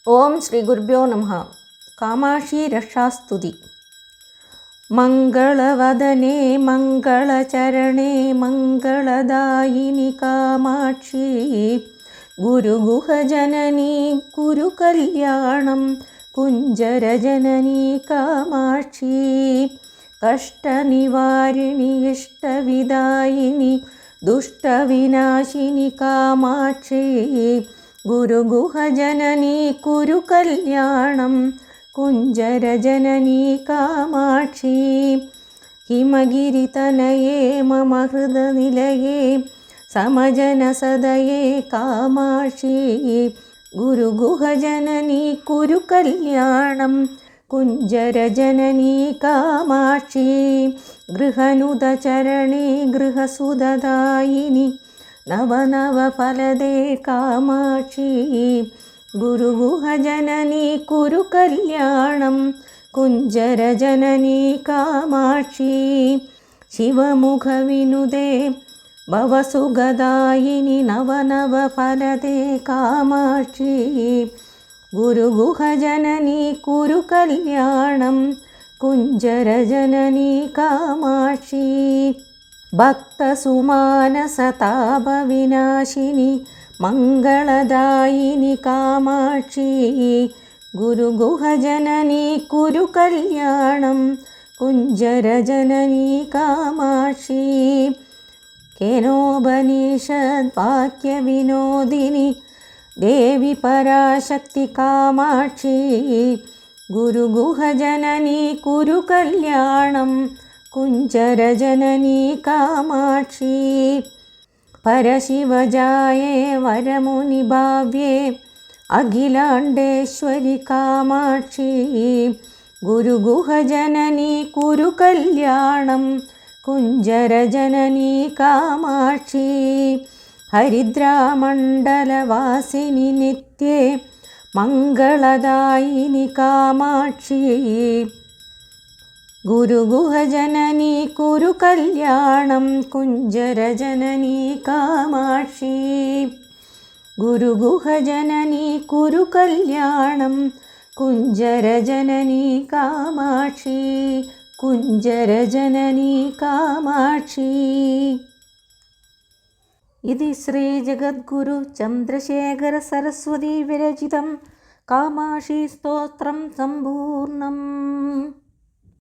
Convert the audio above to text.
ഓം ശ്രീ ഗുരുഭ്യോ നമഃ. കാമാക്ഷി രക്ഷാസ്തുതി. മംഗളവദനേ മംഗളചരണേ മംഗളദായിനി കാമാക്ഷി ഗുരുഗുഹജനനീ കുരുകല്യാണം കുഞ്ചരജനനീ കാമാക്ഷി കഷ്ടനിവാരിണി ഇഷ്ടവിദായിനി ദുഷ്ടവിനാശിനി കാമാക്ഷി ഗുരുഗുഹജനനീ കുരുകല്യാണം കുഞ്ചരജനനീ കാമാക്ഷി ഹിമഗിരിതനയേ മമ ഹൃദനിലയേ സമജനസദയേ കാമാക്ഷി ഗുരുഗുഹജനനീ കുരുകല്യാണം കുഞ്ചരജനനീ കാമാക്ഷി ഗൃഹനുദചരണേ ഗൃഹസുദദായിനി നവനവഫലദേ കാമാക്ഷി ഗുരുഗുഹജനനീ കുരുകല്യാണം കുഞ്ചരജനനീ കാമാക്ഷി ശിവമുഖവിനുദേ ഭവസുഗദായിനി നവനവഫലദേ കാമാക്ഷി ഗുരുഗുഹജനനീ കുരുകല്യാണം കുഞ്ചരജനനീ കാമാക്ഷി ഭക്തസുമാനസതാപവിനാശിനി മംഗളദായിനി കാമാക്ഷി ഗുരുഗുഹജനനീ കുരുകല്യാണം കുഞ്ചരജനനീ കാമാക്ഷി കേനോപനിഷദ്വാക്യവിനോദിനി ദേവി പരാശക്തി കാമാക്ഷി ഗുരുഗുഹജനനീ കുരുകല്യാണം കുഞ്ചരജനനീ കാമാക്ഷി പരശിവജായേ വരമുനിഭാവ്യേ അഖിലാണ്ടേശ്വരി കാമാക്ഷി ഗുരുഗുഹജനനീ കുരുകല്യാണം കുഞ്ചരജനനീ കാമാക്ഷി ഹരിദ്രാമണ്ഡലവാസിനി നിത്യേ മംഗളദായിനി കാമാക്ഷി ഗുരുഗുഹജനനീ കുരുകല്യാണം കുഞ്ചരജനനീ കാമാക്ഷി ഗുരുഗുഹജനനീ കുരുകല്യാണം കുഞ്ചരജനനീ കാമാക്ഷി കുഞ്ചരജനനീ കാമാക്ഷി. ഇതി ശ്രീ ജഗദ്ഗുരു ചന്ദ്രശേഖര സരസ്വതി വിരചിതം കാമാക്ഷി സ്തോത്രം സമ്പൂർണം.